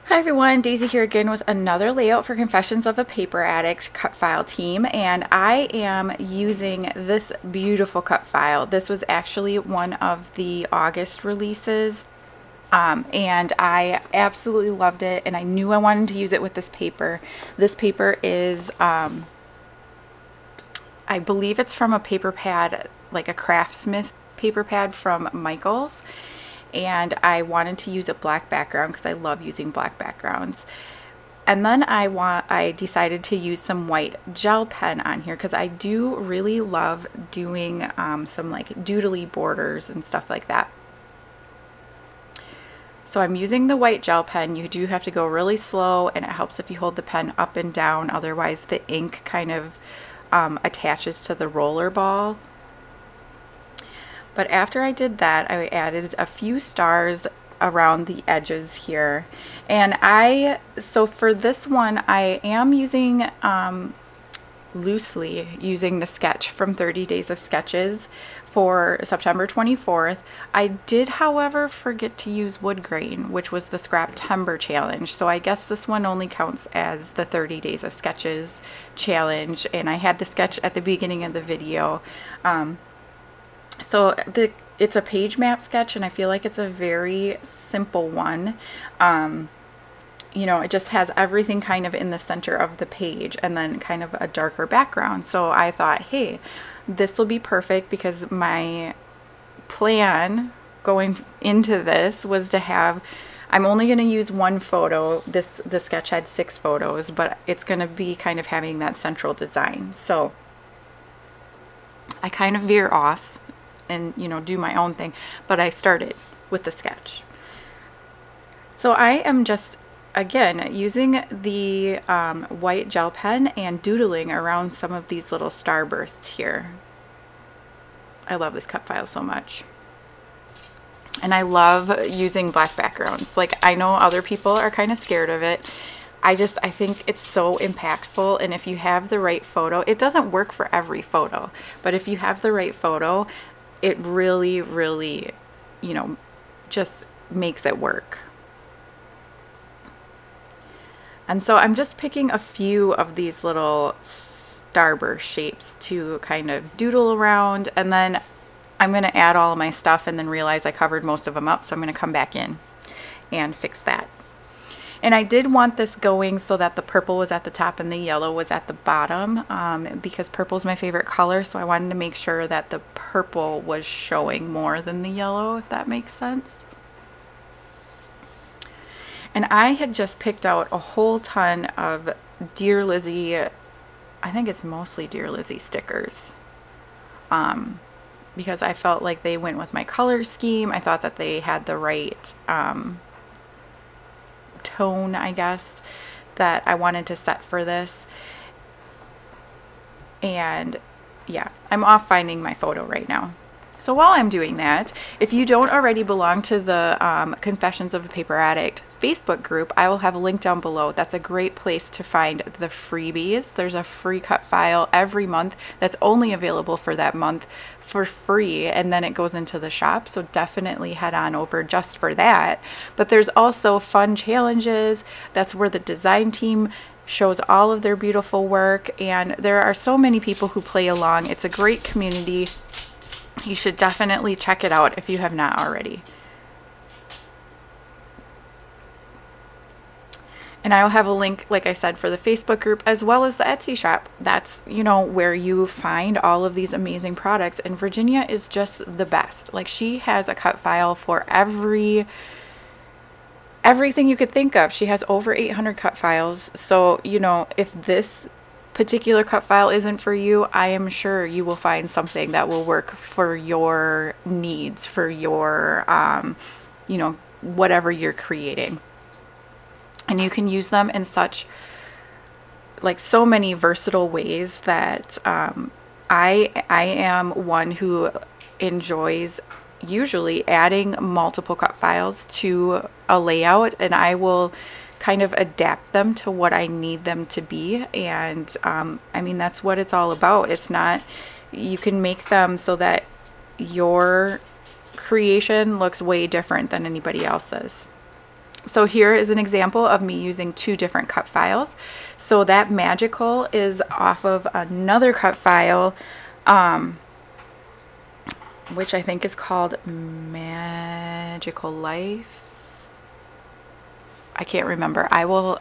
Hi everyone, Daisy here again with another layout for Confessions of a Paper Addict cut file team, and I am using this beautiful cut file. This was actually one of the August releases, and I absolutely loved it, and I knew I wanted to use it with this paper. This paper is, I believe it's from a paper pad, like a Craftsmith paper pad from Michaels. And I wanted to use a black background because I love using black backgrounds. And then I decided to use some white gel pen on here because I do really love doing some like doodly borders and stuff like that. So I'm using the white gel pen. You do have to go really slow, and it helps if you hold the pen up and down, otherwise the ink kind of attaches to the roller ball. But after I did that, I added a few stars around the edges here. And so for this one, I am using, loosely using the sketch from 30 Days of Sketches for September 24th. I did, however, forget to use wood grain, which was the Scraptember challenge. So I guess this one only counts as the 30 Days of Sketches challenge. And I had the sketch at the beginning of the video. So it's a page map sketch, and I feel like it's a very simple one. You know, it just has everything kind of in the center of the page and then kind of a darker background. So I thought, hey, this will be perfect because my plan going into this was to have, I'm only going to use one photo. The sketch had 6 photos, but it's going to be kind of having that central design. So I kind of veer off and, you know, do my own thing, but I started with the sketch. So I am just, again, using the white gel pen and doodling around some of these little starbursts here. I love this cut file so much. And I love using black backgrounds. Like, I know other people are kind of scared of it. I think it's so impactful, and if you have the right photo, it doesn't work for every photo, but if you have the right photo, it really, really, you know, just makes it work. And so I'm just picking a few of these little starburst shapes to kind of doodle around, and then I'm going to add all of my stuff and then realize I covered most of them up, so I'm going to come back in and fix that. And I did want this going so that the purple was at the top and the yellow was at the bottom, because purple is my favorite color, so I wanted to make sure that the purple was showing more than the yellow, if that makes sense. And I had just picked out a whole ton of Dear Lizzy, I think it's mostly Dear Lizzy stickers, because I felt like they went with my color scheme. I thought that they had the right tone, I guess, that I wanted to set for this. And yeah, I'm off finding my photo right now. So while I'm doing that, if you don't already belong to the Confessions of a Paper Addict Facebook group, I will have a link down below. That's a great place to find the freebies. There's a free cut file every month that's only available for that month for free, and then it goes into the shop, so definitely head on over just for that. But there's also fun challenges. That's where the design team shows all of their beautiful work, and there are so many people who play along. It's a great community. You should definitely check it out if you have not already. And I'll have a link, like I said, for the Facebook group as well as the Etsy shop. That's, you know, where you find all of these amazing products. And Virginia is just the best. Like, she has a cut file for everything you could think of. She has over 800 cut files. So, you know, if this particular cut file isn't for you, I am sure you will find something that will work for your needs, for your, you know, whatever you're creating. And you can use them in such, like, so many versatile ways that I am one who enjoys usually adding multiple cut files to a layout, and I will kind of adapt them to what I need them to be. And I mean, that's what it's all about. It's not, you can make them so that your creation looks way different than anybody else's. So here is an example of me using 2 different cut files. So that magical is off of another cut file, which I think is called Magical Life. I can't remember. I will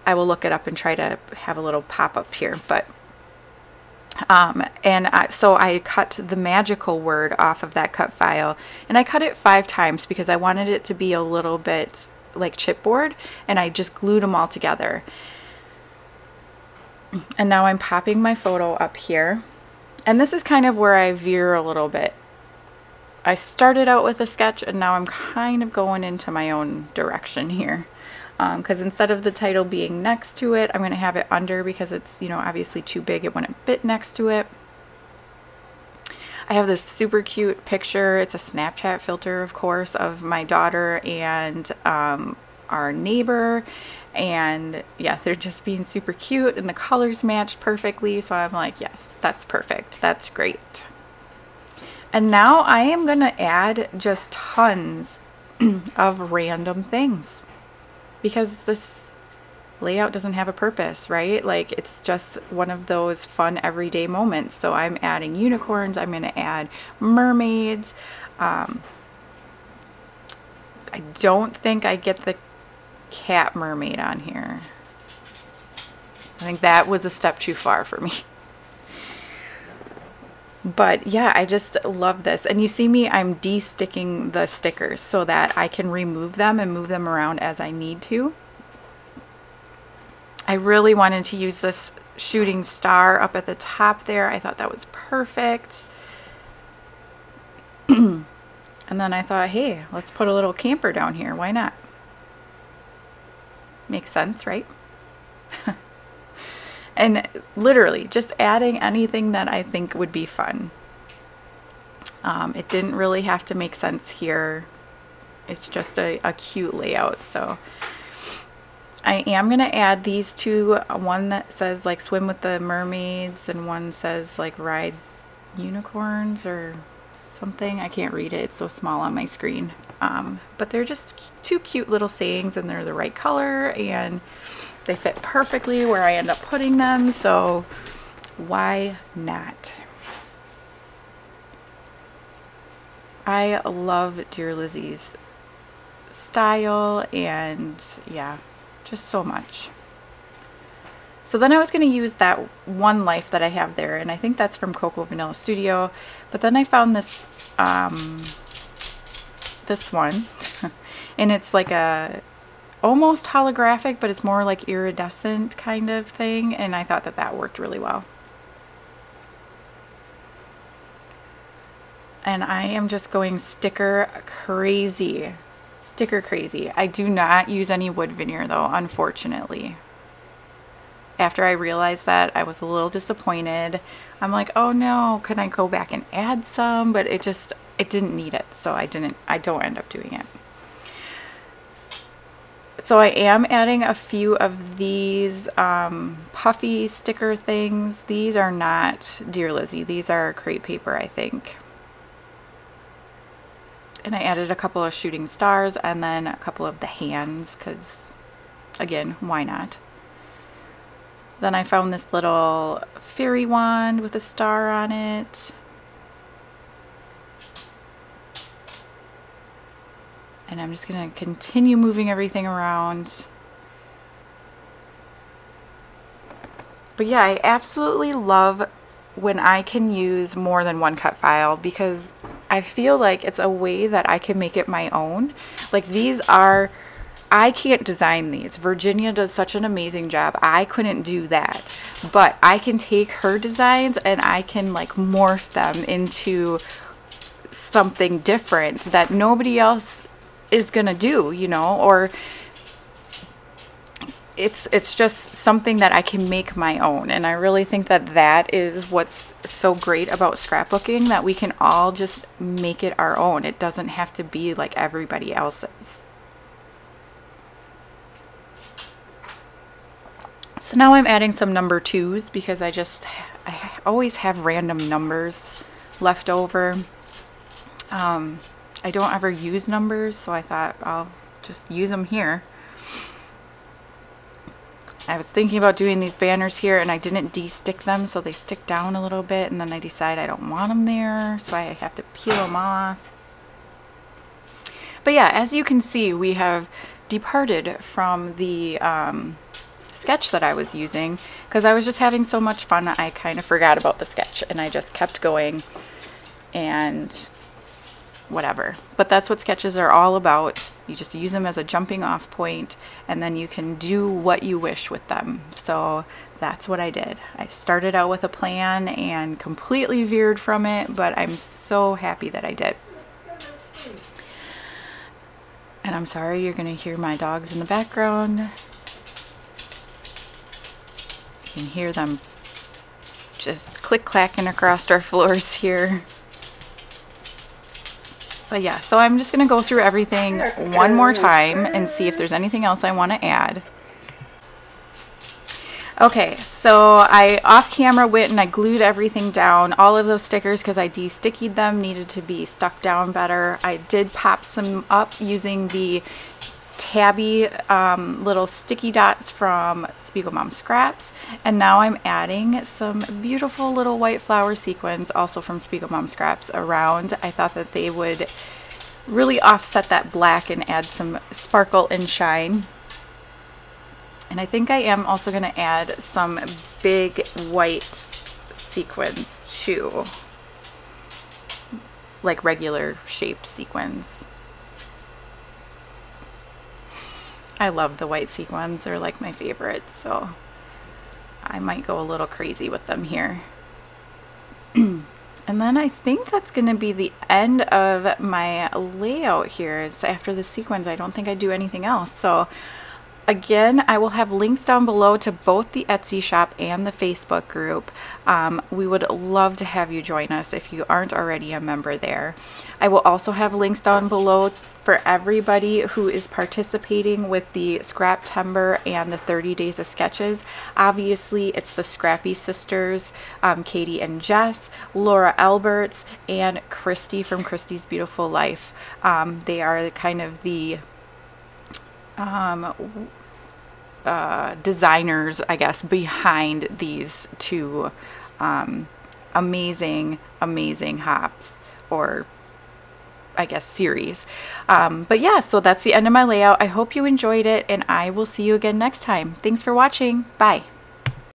look it up and try to have a little pop-up here. But so I cut the magical word off of that cut file, and I cut it 5 times because I wanted it to be a little bit like chipboard, and I just glued them all together. And now I'm popping my photo up here, and this is kind of where I veer a little bit. I started out with a sketch, and now I'm kind of going into my own direction here. Because instead of the title being next to it, I'm going to have it under because it's, you know, obviously too big. It wouldn't fit next to it. I have this super cute picture. It's a Snapchat filter, of course, of my daughter and our neighbor. And yeah, they're just being super cute, and the colors matched perfectly. So I'm like, yes, that's perfect. That's great. And now I am going to add just tons of random things, because this layout doesn't have a purpose, right? Like, it's just one of those fun everyday moments. So I'm adding unicorns. I'm going to add mermaids. I don't think I get the cat mermaid on here. I think that was a step too far for me. But yeah, I just love this. And you see me, I'm de-sticking the stickers so that I can remove them and move them around as I need to. I really wanted to use this shooting star up at the top there. I thought that was perfect. And then I thought, hey, let's put a little camper down here. Why not? Makes sense, right? And literally just adding anything that I think would be fun. It didn't really have to make sense here. It's just a cute layout. So I am going to add these 2, one that says like swim with the mermaids, and one says like ride unicorns or something. I can't read it. It's so small on my screen. But they're just 2 cute little sayings, and they're the right color, and they fit perfectly where I end up putting them, so why not? I love Dear Lizzie's style, and yeah, just so much. So then I was going to use that one life that I have there, and I think that's from Cocoa Vanilla Studio, but then I found this this one and it's like a almost holographic, but it's more like iridescent kind of thing, and I thought that that worked really well. And I am just going sticker crazy. Sticker crazy. I do not use any wood veneer though, unfortunately. After I realized that, I was a little disappointed. I'm like, oh no, can I go back and add some? But it didn't need it, so I don't end up doing it. So I am adding a few of these puffy sticker things. These are not Dear Lizzie. These are crepe paper, I think. And I added a couple of shooting stars and then a couple of the hands, because, again, why not? Then I found this little fairy wand with a star on it. And I'm just going to continue moving everything around. But yeah, I absolutely love when I can use more than one cut file, because I feel like it's a way that I can make it my own. Like, these are, I can't design these. Virginia does such an amazing job. I couldn't do that. But I can take her designs and I can like morph them into something different that nobody else is gonna do, you know, or it's just something that I can make my own. And I really think that that is what's so great about scrapbooking, that we can all just make it our own. It doesn't have to be like everybody else's. So now I'm adding some number 2s because I always have random numbers left over. I don't ever use numbers, so I thought I'll just use them here. I was thinking about doing these banners here and I didn't de-stick them, so they stick down a little bit, and then I decide I don't want them there, so I have to peel them off. But yeah, as you can see, we have departed from the sketch that I was using because I was just having so much fun. I kind of forgot about the sketch and I just kept going and whatever. But that's what sketches are all about. You just use them as a jumping off point and then you can do what you wish with them. So that's what I did. I started out with a plan and completely veered from it, but I'm so happy that I did. And I'm sorry, you're gonna hear my dogs in the background. You can hear them just click-clacking across our floors here. But yeah, so I'm just gonna go through everything one more time and see if there's anything else I wanna add. Okay, so I off camera went and I glued everything down. All of those stickers, because I de-stickied them, needed to be stuck down better. I did pop some up using the tabby little sticky dots from Spiegel Mom Scraps. And now I'm adding some beautiful little white flower sequins, also from Spiegel Mom Scraps, around. I thought that they would really offset that black and add some sparkle and shine. And I think I am also going to add some big white sequins too, like regular shaped sequins. I love the white sequins, they're like my favorite, so I might go a little crazy with them here. And then I think that's going to be the end of my layout here. Is after the sequins, I don't think I do anything else. So again, I will have links down below to both the Etsy shop and the Facebook group. We would love to have you join us if you aren't already a member there. I will also have links down below for everybody who is participating with the Scraptember and the 30 Days of Sketches. Obviously, it's the Scrappy sisters, Katie and Jess, Laura Alberts, and Christy from Christy's Beautiful Life. They are kind of the designers, I guess, behind these two amazing hops, or I guess series. But yeah, so that's the end of my layout. I hope you enjoyed it, and I will see you again next time. Thanks for watching. Bye.